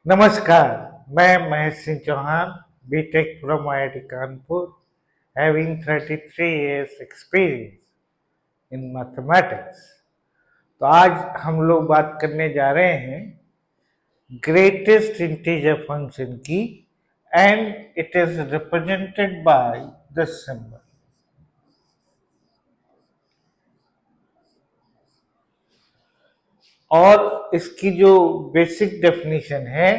नमस्कार, मैं Mahesh Singh Chauhan, BTech from IIT Kanpur, having 33 years experience in mathematics। तो आज हम लोग बात करने जा रहे हैं ग्रेटेस्ट इंटीजर फंक्शन की and it is represented by this symbol. और इसकी जो बेसिक डेफिनेशन है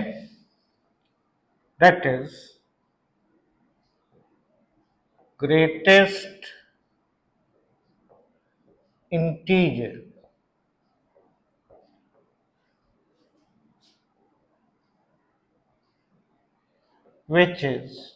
that is greatest integer which is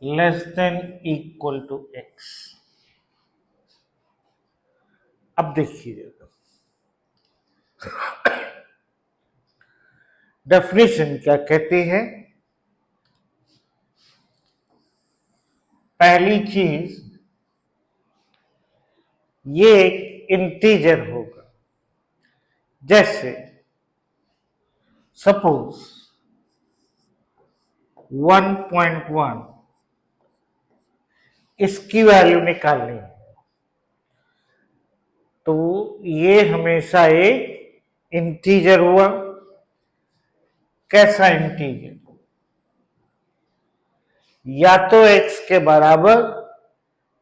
less than equal to x। अब देखिएगा डेफिनेशन क्या कहती है। पहली चीज, ये एक इंटीजर होगा। जैसे सपोज 1.1 इसकी वैल्यू निकालनी है, तो ये हमेशा एक इंटीजर हुआ। कैसा इंटीजर? या तो x के बराबर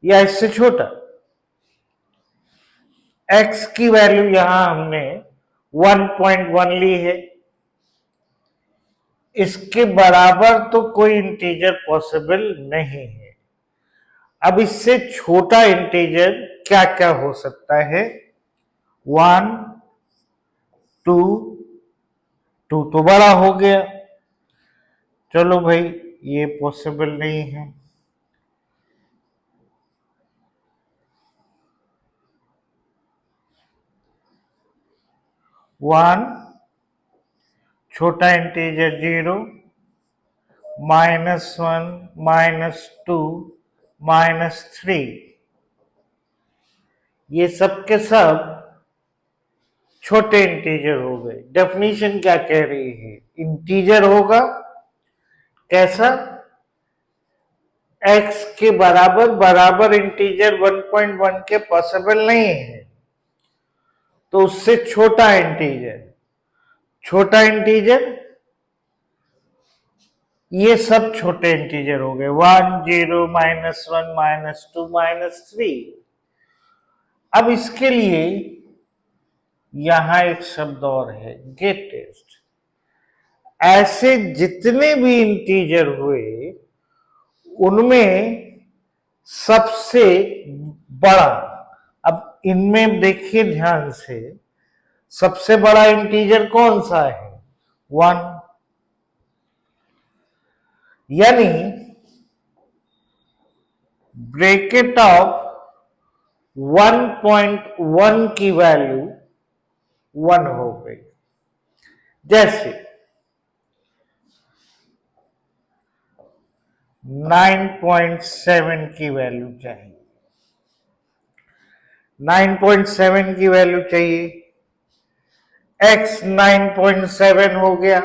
या इससे छोटा। x की वैल्यू यहां हमने 1.1 ली है, इसके बराबर तो कोई इंटीजर पॉसिबल नहीं है। अब इससे छोटा इंटीजर क्या क्या हो सकता है? 1, 2, 2 तो बड़ा हो गया, चलो भाई ये पॉसिबल नहीं है। 1 छोटा इंटीजर 0, -1, -2, -3, ये सब के सब छोटे इंटीजर हो गए। डेफिनेशन क्या कह रही है? इंटीजर होगा कैसा? x के बराबर इंटीजर 1.1 के पॉसिबल नहीं है, तो उससे छोटा इंटीजर ये सब छोटे इंटीजर हो गए। 1, 0, -1, -2, -3। अब इसके लिए यहां एक शब्द और है, ग्रेटेस्ट। ऐसे जितने भी इंटीजर हुए उनमें सबसे बड़ा, अब इनमें देखिए ध्यान से, सबसे बड़ा इंटीजर कौन सा है? 1। यानी ब्रैकेट ऑफ 1.1 की वैल्यू 1 हो गई। जैसे 9.7 की वैल्यू चाहिए, 9.7 की वैल्यू चाहिए, x 9.7 हो गया,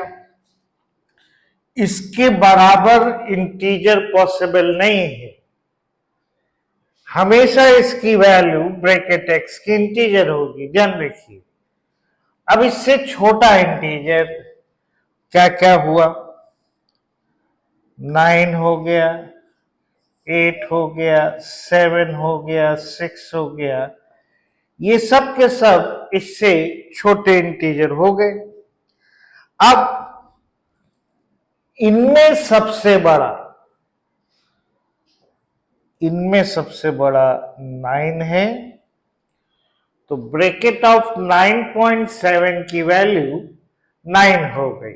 इसके बराबर इंटीजर पॉसिबल नहीं है। हमेशा इसकी वैल्यू ब्रैकेट x की इंटीजर होगी, ध्यान रखिए। अब इससे छोटा इंटीजर क्या क्या हुआ? 9 हो गया, 8 हो गया, 7 हो गया, 6 हो गया, ये सब के सब इससे छोटे इंटीजर हो गए। अब इनमें सबसे बड़ा 9 है, तो ब्रैकेट ऑफ 9.7 की वैल्यू 9 हो गई।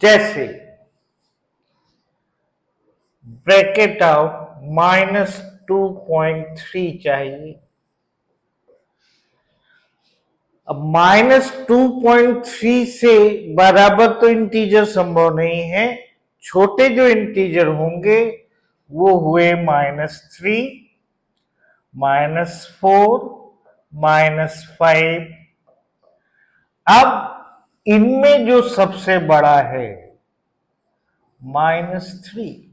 जैसे ब्रैकेट ऑफ -2.3 चाहिए, अब -2.3 से बराबर तो इंटीजर संभव नहीं है। छोटे जो इंटीजर होंगे वो हुए -3, -4, -5। अब इनमें जो सबसे बड़ा है -3,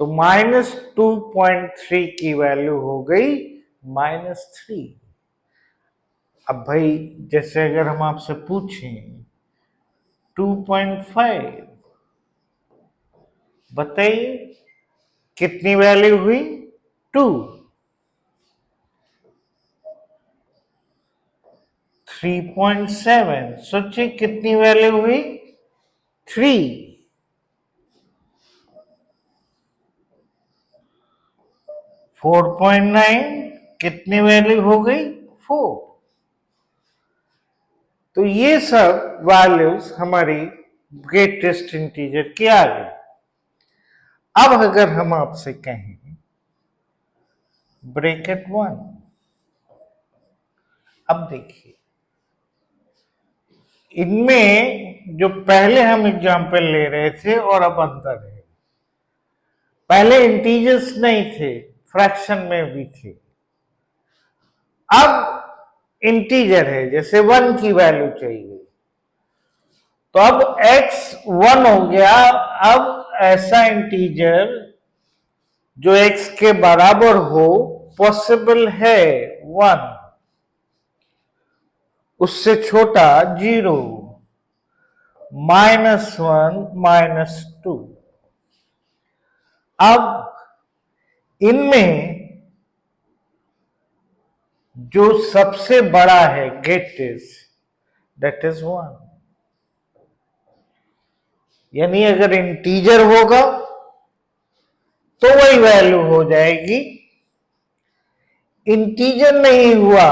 तो -2.3 की वैल्यू हो गई -3। अब भाई जैसे अगर हम आपसे पूछें 2.5, बताइए कितनी वैल्यू हुई? 2। 3.7, सोचिए कितनी वैल्यू हुई? 3। 4.9, कितनी वैल्यू हो गई? 4। तो ये सब वैल्यूज हमारी ग्रेटेस्ट इंटीजर की आ गई। अब अगर हम आपसे कहें ब्रैकेट 1, अब देखिए इनमें जो पहले हम एग्जाम्पल ले रहे थे और अब अंतर है। पहले इंटीजर्स नहीं थे, फ्रैक्शन में भी थे। अब इंटीजर है, जैसे 1 की वैल्यू चाहिए, तो अब x 1 हो गया। अब ऐसा इंटीजर जो x के बराबर हो पॉसिबल है 1, उससे छोटा 0, -1, -2। अब इनमें जो सबसे बड़ा है ग्रेटेस्ट, दैट इज 1। यानी अगर इंटीजर होगा तो वही वैल्यू हो जाएगी, इंटीजर नहीं हुआ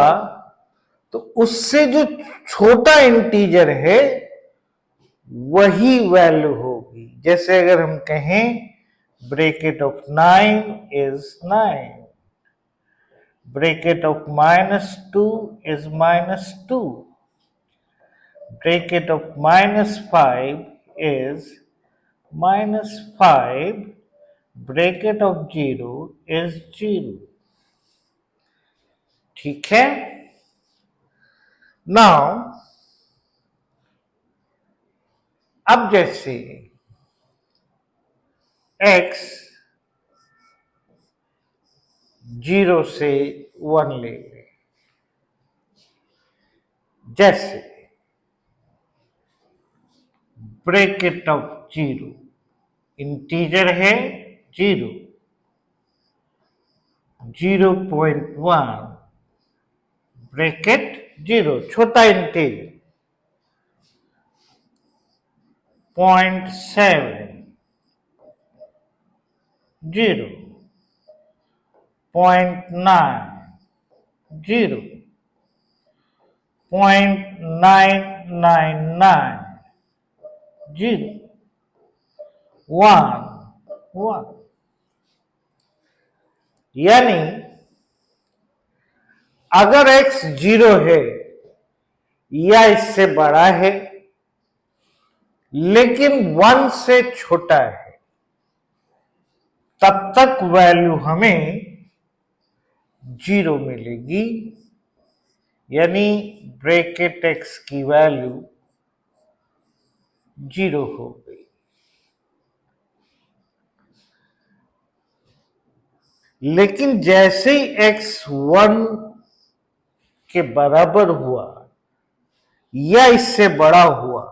तो उससे जो छोटा इंटीजर है वही वैल्यू होगी। जैसे अगर हम कहें bracket of 9 is 9, bracket of -2 is -2, bracket of -5 is -5, bracket of 0 is 0। ठीक है। नाउ अब जैसे x 0 से 1 ले लें, जैसे ब्रैकेट ऑफ 0, इंटीजर है 0, 0.1, ब्रैकेट 0, छोटा इंटीजर 0.7, 0, 0.9, 0, 0.999, 0, 1, 1। यानी अगर x 0 है या इससे बड़ा है लेकिन 1 से छोटा है, तब तक वैल्यू हमें 0 मिलेगी। यानी ब्रैकेट x की वैल्यू 0 हो गई। लेकिन जैसे ही x 1 के बराबर हुआ या इससे बड़ा हुआ,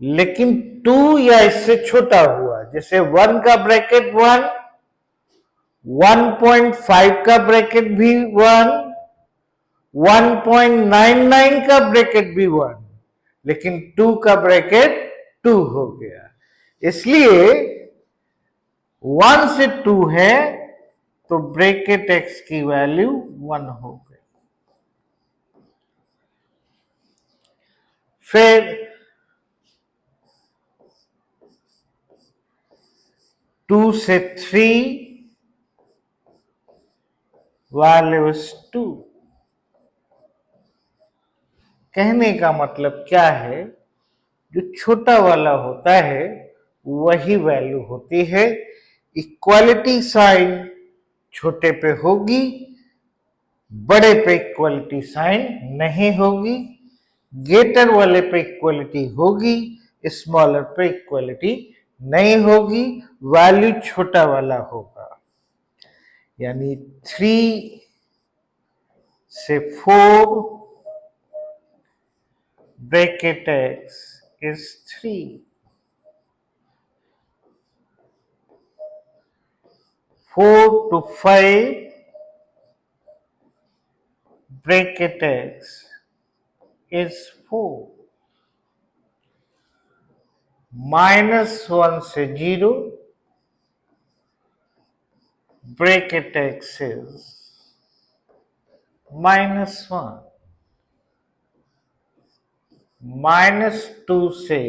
लेकिन 2 या इससे छोटा हुआ, जैसे 1 का ब्रैकेट 1, 1.5 का ब्रैकेट भी 1, 1.99 का ब्रैकेट भी 1, लेकिन 2 का ब्रैकेट 2 हो गया। इसलिए 1 से 2 है तो ब्रैकेट x की वैल्यू 1 हो गई। फिर 2 से 3 वैल्यू इज 2, कहने का मतलब क्या है, जो छोटा वाला होता है वही वैल्यू होती है। इक्वालिटी साइन छोटे पे होगी, बड़े पे इक्वलिटी साइन नहीं होगी। ग्रेटर वाले पे इक्वलिटी होगी, स्मॉलर पे इक्वलिटी नहीं होगी, वैल्यू छोटा वाला होगा। यानी 3 से 4 bracket x is 3, 4 to 5 bracket x is 4, -1 से 0 ब्रैकेट x is -1, -2 से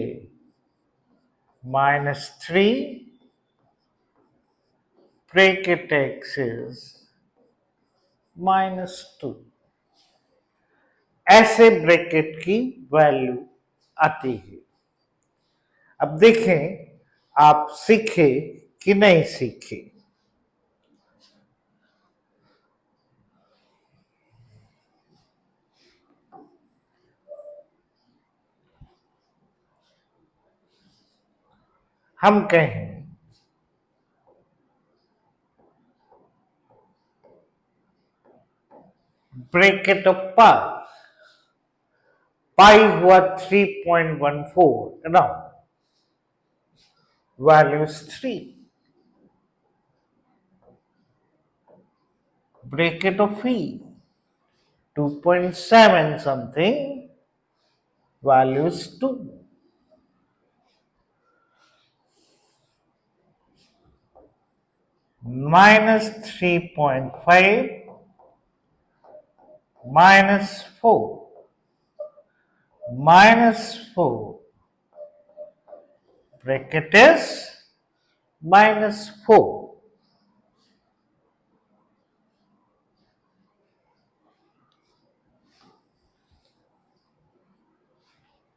-3 ब्रैकेट x is -2। ऐसे ब्रैकेट की वैल्यू आती है। अब देखें आप सीखे कि नहीं सीखे। हम कहें ब्रैकेट ऑफ पाई हुआ 3.14 around, value is 3। Bracket of E 2.7 something, value is 2। -3.5 -4, -4 bracket is -4।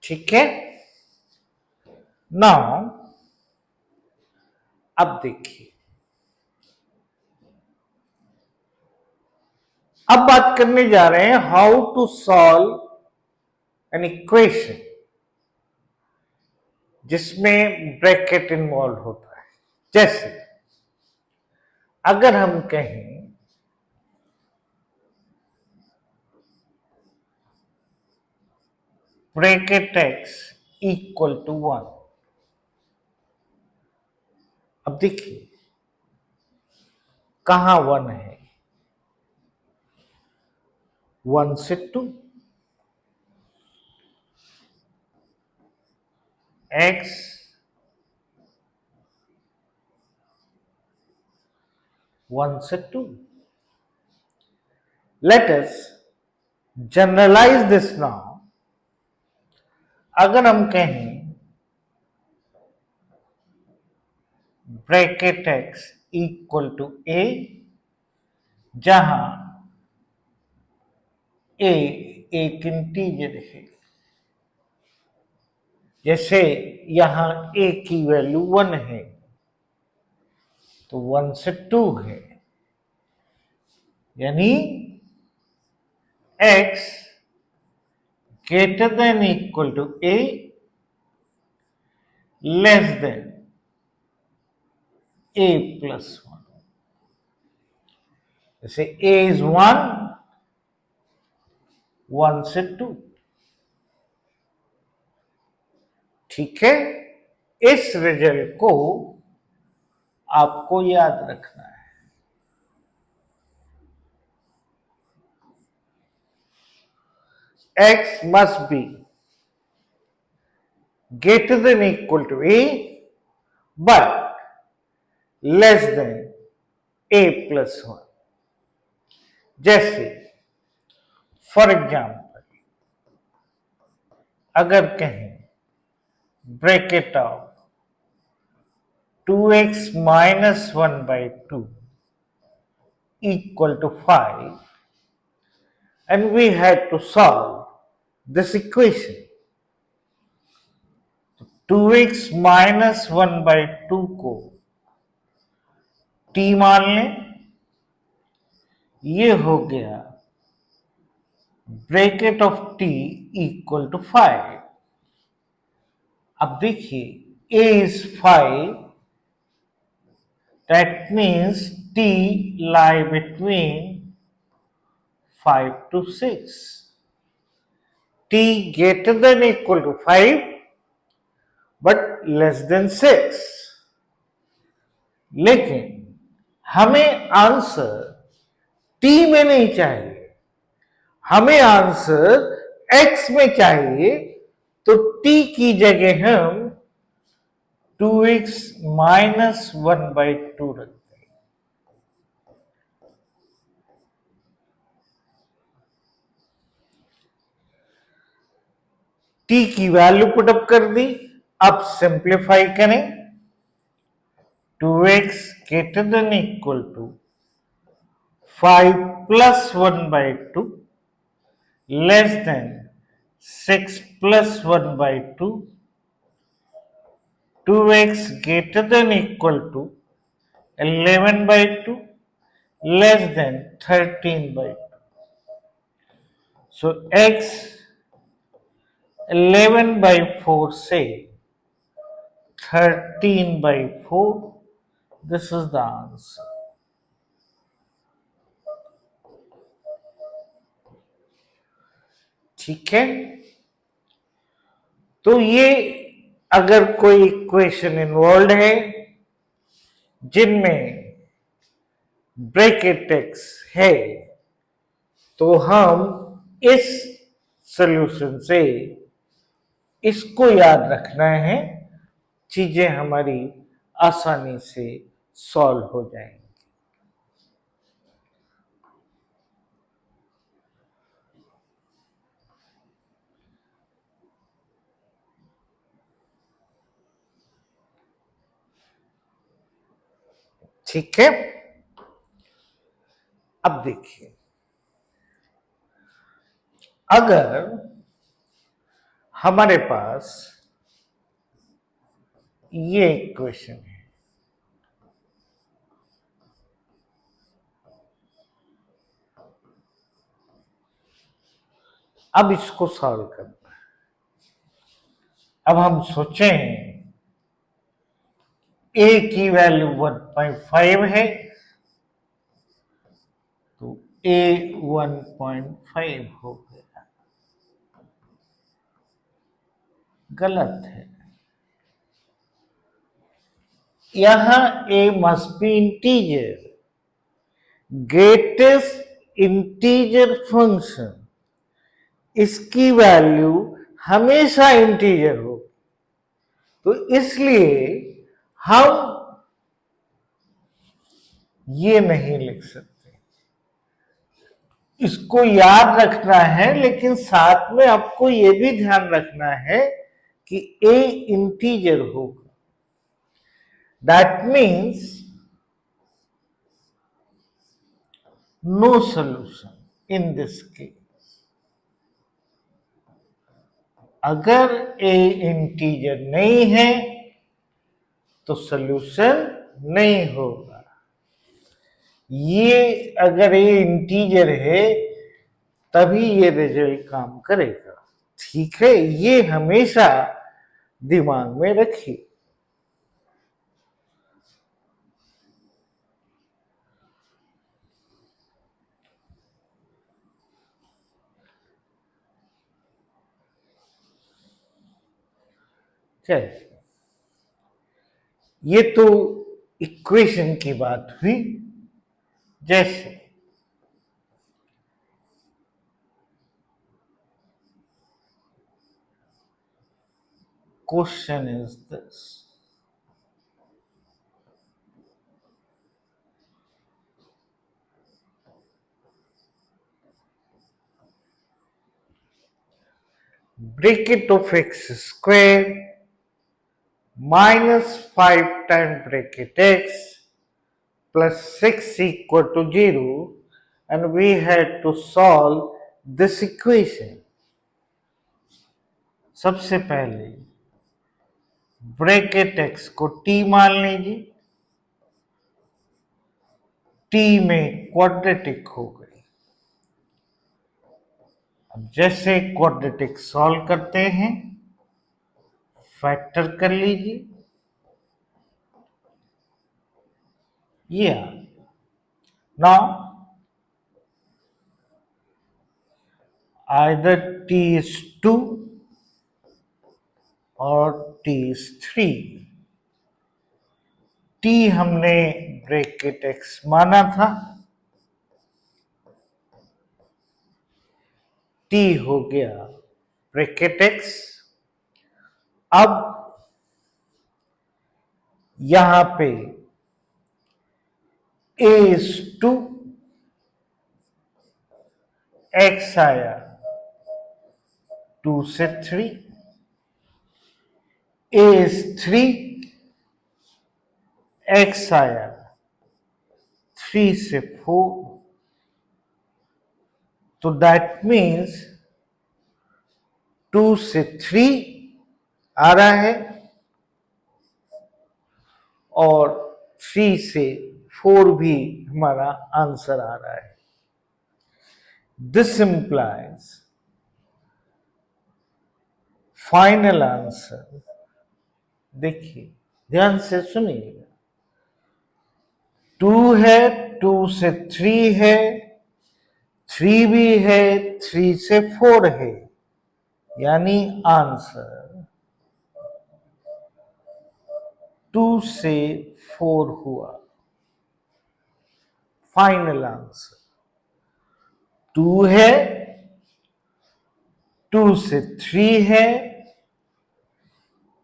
ठीक है। नाउ अब देखिए, अब बात करने जा रहे हैं how to solve an equation जिसमें ब्रैकेट इन्वॉल्व होता है। जैसे अगर हम कहें ब्रैकेट x इक्वल टू 1, अब देखिए कहां 1 है, 1 से 2, x 1 से 2। Let us generalize this now। अगर हम कहें bracket x equal to a, जहां a एक इंटीजर है, जैसे यहां a की वैल्यू 1 है तो 1 से 2 है, यानी x greater than equal to a less than a plus 1। जैसे a is 1, 1 से 2। ठीक है, इस रिजल्ट को आपको याद रखना है। x must be greater than equal to a but less than a plus 1। जैसे फॉर एग्जाम्पल अगर कहें bracket of 2x minus 1 by 2 equal to 5 and we had to solve this equation. 2x minus 1/2 को t मान लें, ये हो गया bracket of t equal to 5। अब देखिए a is 5, that means t lie between 5 to 6, t greater than equal to 5 but less than 6। लेकिन हमें आंसर t में नहीं चाहिए, हमें आंसर x में चाहिए, तो t की जगह हम 2x माइनस 1/2 रखते हैं। t की वैल्यू पुटअप कर दी, अब सिंप्लीफाई करें। 2x greater than equal to 5 plus 1/2 less than 6 plus 1/2, 2x greater than equal to 11/2 less than 13/2. So x 11/4 से 13/4, this is the answer. ठीक है, तो ये अगर कोई इक्वेशन इन्वॉल्व है जिनमें ब्रैकेट x है, तो हम इस सॉल्यूशन से इसको याद रखना है, चीजें हमारी आसानी से सॉल्व हो जाएंगी। ठीक है, अब देखिए, अगर हमारे पास ये इक्वेशन है, अब इसको सॉल्व करना है। अब हम सोचें a की वैल्यू 1.5 है, तो a 1.5 हो गया, गलत है। यहां a must be integer, greatest integer function, इसकी वैल्यू हमेशा इंटीजर हो, तो इसलिए हम ये नहीं लिख सकते। इसको याद रखना है, लेकिन साथ में आपको ये भी ध्यान रखना है कि a इंटीजर होगा। That means no solution in this case. अगर a इंटीजर नहीं है तो सॉल्यूशन नहीं होगा। ये अगर ये इंटीजर है तभी ये रिजल्ट काम करेगा। ठीक है, ये हमेशा दिमाग में रखिए। चलिए, ये तो इक्वेशन की बात हुई। जैसे question is this, bracket of x square minus 5 times bracket x plus 6 equal to 0, and we had to solve this equation. सबसे पहले ब्रैकेट x को t मान लीजिए, t में क्वाड्रेटिक हो गई। अब जैसे क्वाड्रेटिक सॉल्व करते हैं, फैक्टर कर लीजिए, ये नाउ either t is 2 और t is 3। t हमने ब्रैकेट x माना था, t हो गया ब्रैकेट x। अब यहां पे a is 2, x आया 2 से 3, a is 3, x आया 3 से 4। तो दैट मीन्स 2 से 3 आ रहा है और 3 से 4 भी हमारा आंसर आ रहा है। दिस इंप्लाइज फाइनल आंसर, देखिए ध्यान से सुनिएगा, 2 है, 2 से 3 है, 3 भी है, 3 से 4 है, यानी आंसर 2 से 4 हुआ। फाइनल आंसर 2 है, 2 से 3 है,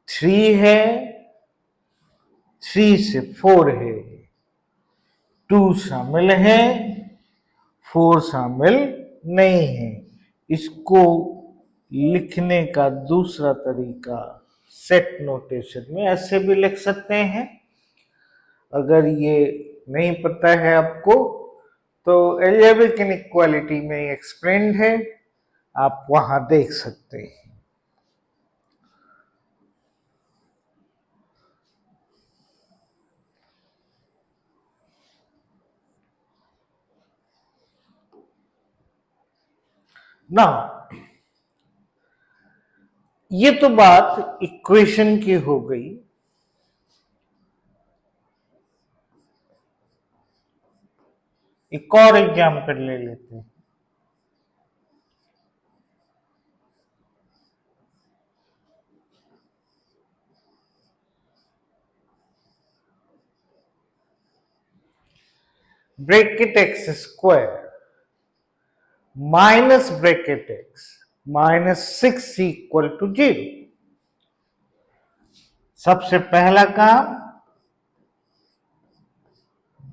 3 है, 3 से 4 है, 2 शामिल है, 4 शामिल नहीं है। इसको लिखने का दूसरा तरीका सेट नोटेशन में ऐसे भी लिख सकते हैं। अगर ये नहीं पता है आपको तो एलियाबिक इनइक्वालिटी में एक्सप्लेन्ड है, आप वहां देख सकते हैं। ना ये तो बात इक्वेशन की हो गई। एक और एग्जाम्पल ले लेते हैं। Bracket x square minus bracket x minus 6 equal to 0। सबसे पहला काम,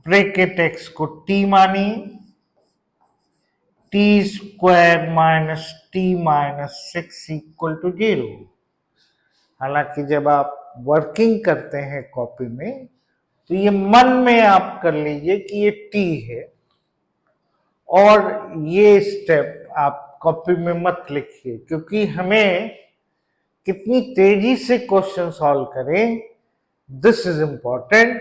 ब्रैकेट एक्स को t मानिए, T square minus T minus 6 equal to 0। हालांकि जब आप वर्किंग करते हैं कॉपी में तो ये मन में आप कर लीजिए कि ये t है, और ये स्टेप आप कॉपी में मत लिखिए, क्योंकि हमें कितनी तेजी से क्वेश्चन सॉल्व करें, दिस इज इंपॉर्टेंट।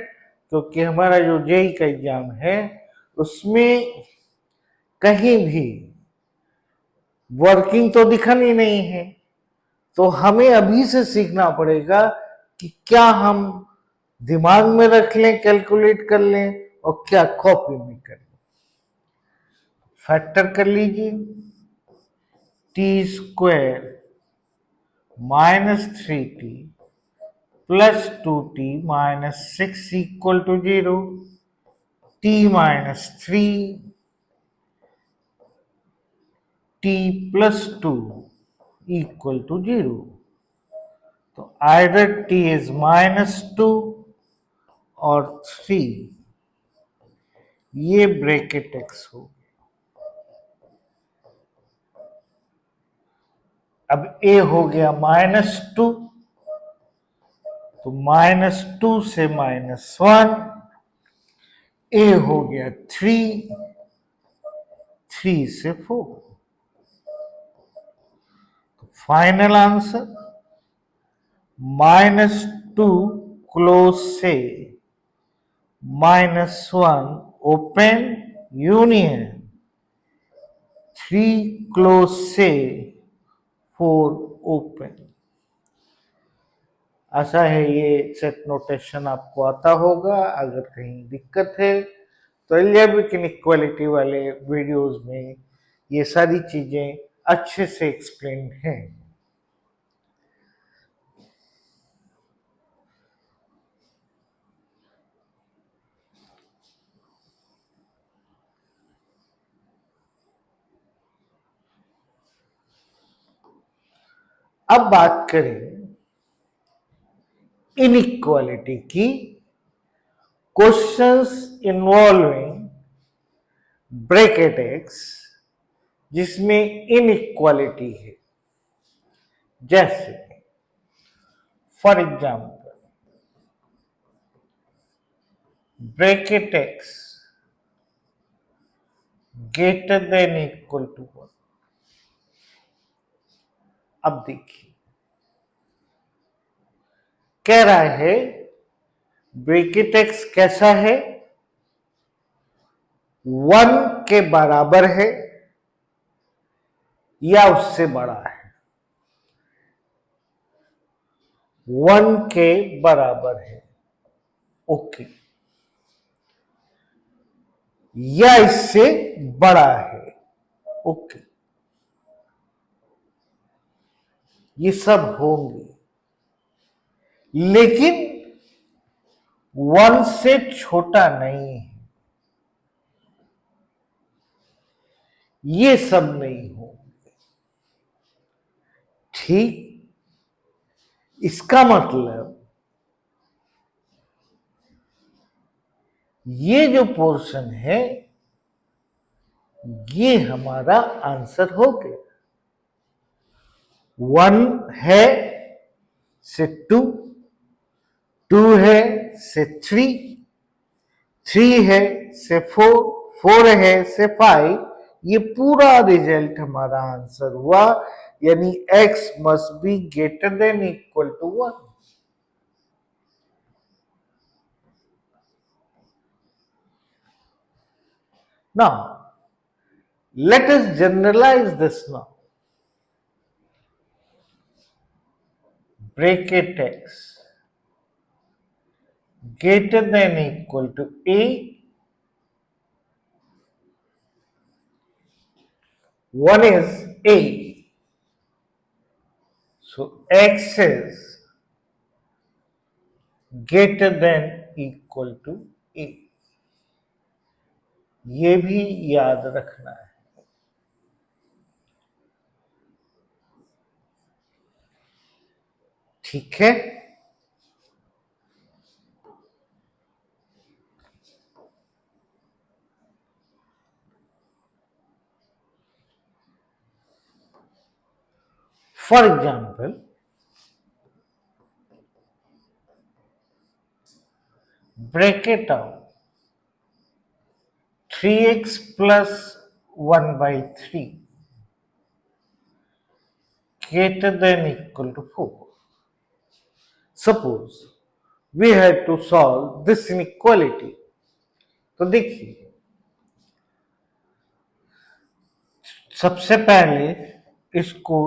क्योंकि हमारा जो जेई का एग्जाम है उसमें कहीं भी वर्किंग तो दिखानी नहीं है, तो हमें अभी से सीखना पड़ेगा कि क्या हम दिमाग में रख लें, कैलकुलेट कर लें, और क्या कॉपी में कर लें। फैक्टर कर लीजिए, T square minus 3t plus 2t minus 6 equal to 0, t minus 3 t plus 2 equal to 0। तो आइदर t इज माइनस 2 और 3, ये ब्रैकेट x हो। अब a हो गया माइनस 2, तो माइनस 2 से माइनस 1, a हो गया 3, 3 से 4। फाइनल आंसर -2 क्लोज से -1 ओपन यूनियन 3 क्लोज से 4 ओपन। आशा है ये सेट नोटेशन आपको आता होगा। अगर कहीं दिक्कत है तो एल्जेब्रिक इनइक्वालिटी वाले वीडियोस में ये सारी चीजें अच्छे से एक्सप्लेन हैं। अब बात करें इनइक्वालिटी की, क्वेश्चंस इन्वॉल्विंग ब्रैकेट एक्स जिसमें इनइक्वालिटी है। जैसे for example bracket x greater than equal to 1। अब देखिए कह रहा है ब्रैकेट एक्स कैसा है, 1 के बराबर है या उससे बड़ा है। 1 के बराबर है, ओके, या इससे बड़ा है, ओके, ये सब होंगे। लेकिन 1 से छोटा नहीं है, ये सब नहीं होंगे। ठीक, इसका मतलब ये जो पोर्शन है ये हमारा आंसर हो गया। 1 है से 2, 2 है से 3, 3 है से 4, 4 है से 5, ये पूरा रिजल्ट हमारा आंसर हुआ। यानी x must be greater than equal to 1। Now, let us generalize this now. Bracket x greater than equal to a. 1 is a. So, x is greater than equal to a. ये भी याद रखना है। ठीक है, for example bracket of 3x plus 1 by 3 greater than equal to 4. Suppose we had to solve this inequality. तो देखिए सबसे पहले इसको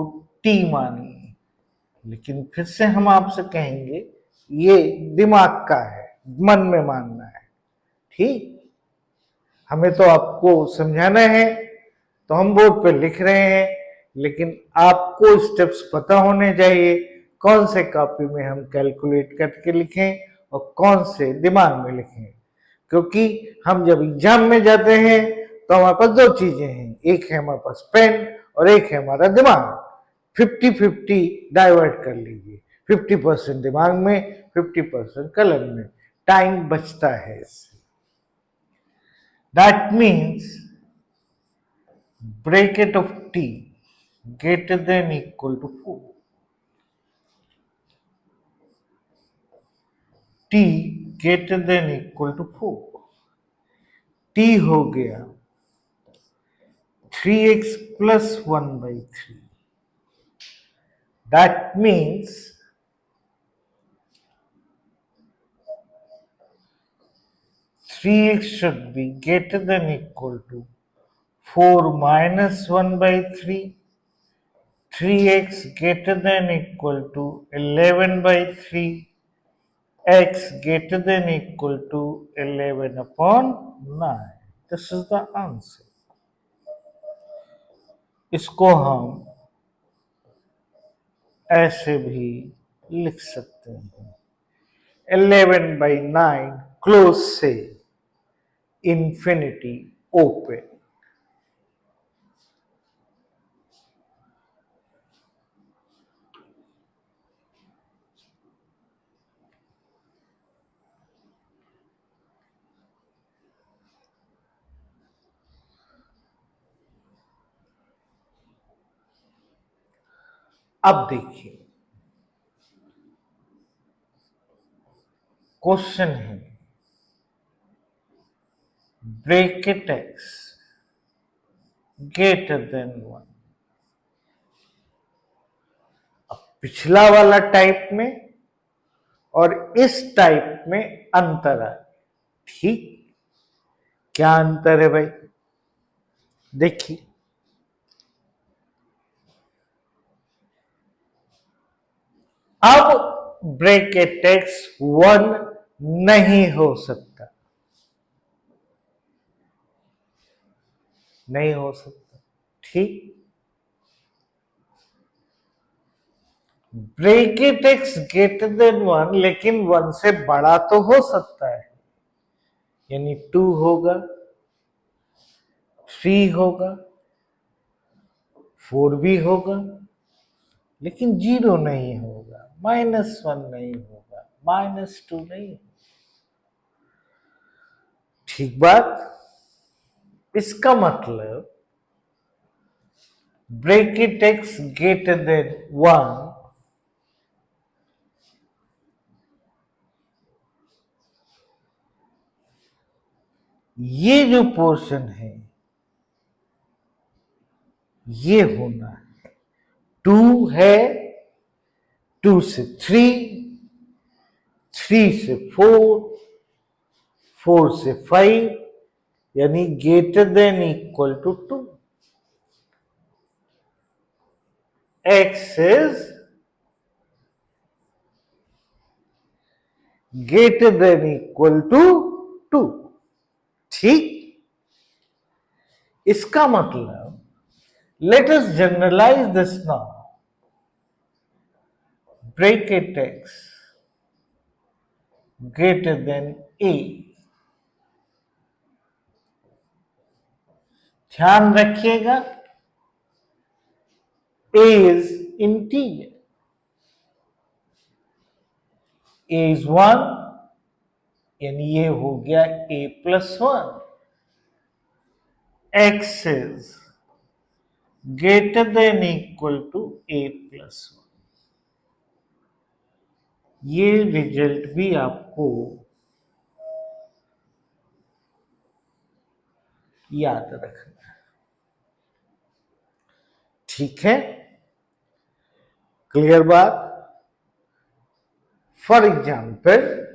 t मानिए, लेकिन फिर से हम आपसे कहेंगे ये दिमाग का है, मन में मानना है। ठीक, हमें तो आपको समझाना है तो हम बोर्ड पे लिख रहे हैं, लेकिन आपको स्टेप्स पता होने चाहिए कौन से कॉपी में हम कैलकुलेट करके लिखें और कौन से दिमाग में लिखें। क्योंकि हम जब एग्जाम में जाते हैं तो हमारे पास दो चीजें हैं, एक है हमारे पास पेन और एक है हमारा दिमाग। 50-50 डाइवर्ट कर लीजिए, 50% दिमाग में, 50% कलम में, टाइम बचता है इससे। That means bracket of t greater than equal to 4. t greater than equal to 4. t हो गया 3x plus 1 by 3 That means three x should be greater than equal to 4 minus 1 by 3, 3x greater than equal to 11 by 3, x greater than equal to 11 upon 9. This is the answer. इसको हम ऐसे भी लिख सकते हैं 11/9 close से infinity open. अब देखिए क्वेश्चन है ब्रैकेट x ग्रेटर देन 1। अब पिछला वाला टाइप में और इस टाइप में अंतर है। ठीक, क्या अंतर है भाई? देखिए अब ब्रैकेट x 1 नहीं हो सकता, नहीं हो सकता। ठीक, ब्रैकेट x ग्रेटर देन 1 लेकिन 1 से बड़ा तो हो सकता है, यानी 2 होगा, 3 होगा, 4 भी होगा, लेकिन 0 नहीं होगा, -1 नहीं होगा, -2 नहीं होगा। ठीक बात। इसका मतलब ब्रैकेट x ग्रेटर देन 1 ये जो पोर्शन है ये होना है 2 है, 2 से 3, 3 से 4, 4 से 5, यानी greater than equal to 2। x is greater than equal to 2। ठीक, इसका मतलब let us generalise this now. Bracket x greater than a। ध्यान रखिएगा a is integer, a is 1, यानी ये हो गया a plus 1। x is greater than equal to a plus 1। ये रिजल्ट भी आपको याद रखना है। ठीक है, क्लियर बात? फॉर एग्जाम्पल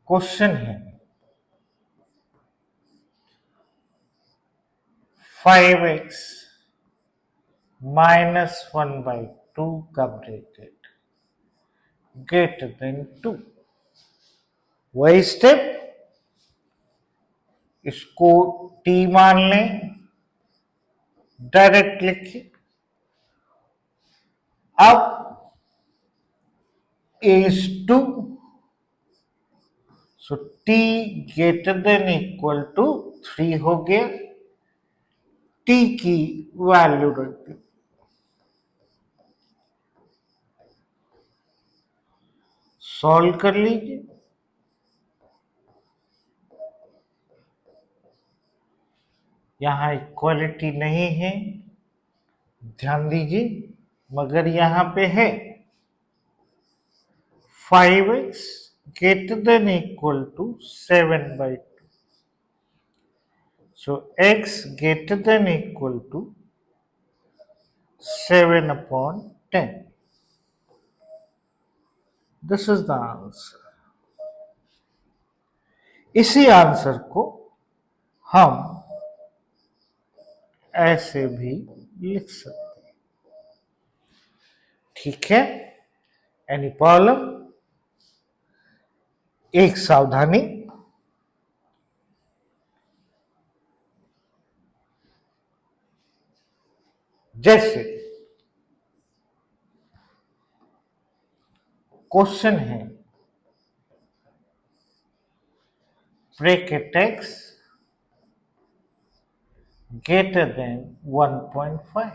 क्वेश्चन है 5x -1/2 का ब्रैकेट ग्रेटर देन 2। वही स्टेप, इसको t मान लें, डायरेक्ट लिखिए। अब a is 2, so t greater than equal to 3 हो गया। t की वैल्यू रख दी, सॉल्व कर लीजिए। यहां इक्वालिटी नहीं है, ध्यान दीजिए, मगर यहां पे है। 5x greater than equal to 7/2. So x greater than equal to 7/10. This is the answer. इसी आंसर को हम ऐसे भी लिख सकते हैं. ठीक है. Any problem? एक सावधानी, जैसे क्वेश्चन है bracket x greater than 1.5.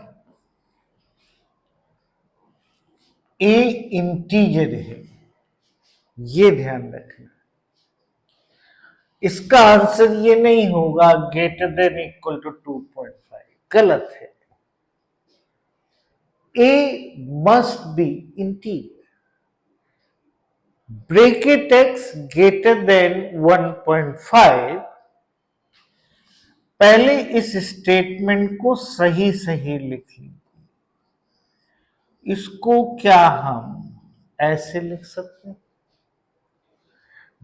A integer है, ये ध्यान रखना. इसका आंसर ये नहीं होगा ग्रेटर देन इक्वल टू 2.5, गलत है. A must be integer. Bracket x greater than 1.5, पहले इस स्टेटमेंट को सही सही लिख लीजिए. इसको क्या हम ऐसे लिख सकते हैं?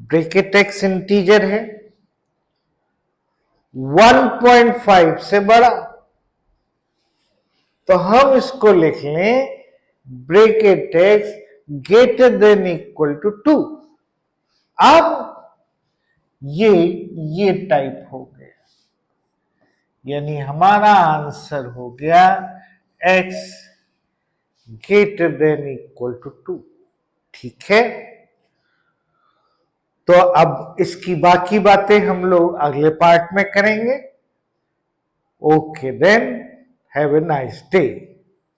ब्रैकेट x इंटीजर है, 1.5 से बड़ा, तो हम इसको लिख लें bracket x greater than equal to 2. अब ये टाइप हो गया, यानी हमारा आंसर हो गया x greater than equal to 2. ठीक है. तो अब इसकी बाकी बातें हम लोग अगले पार्ट में करेंगे. Okay then, have a nice day.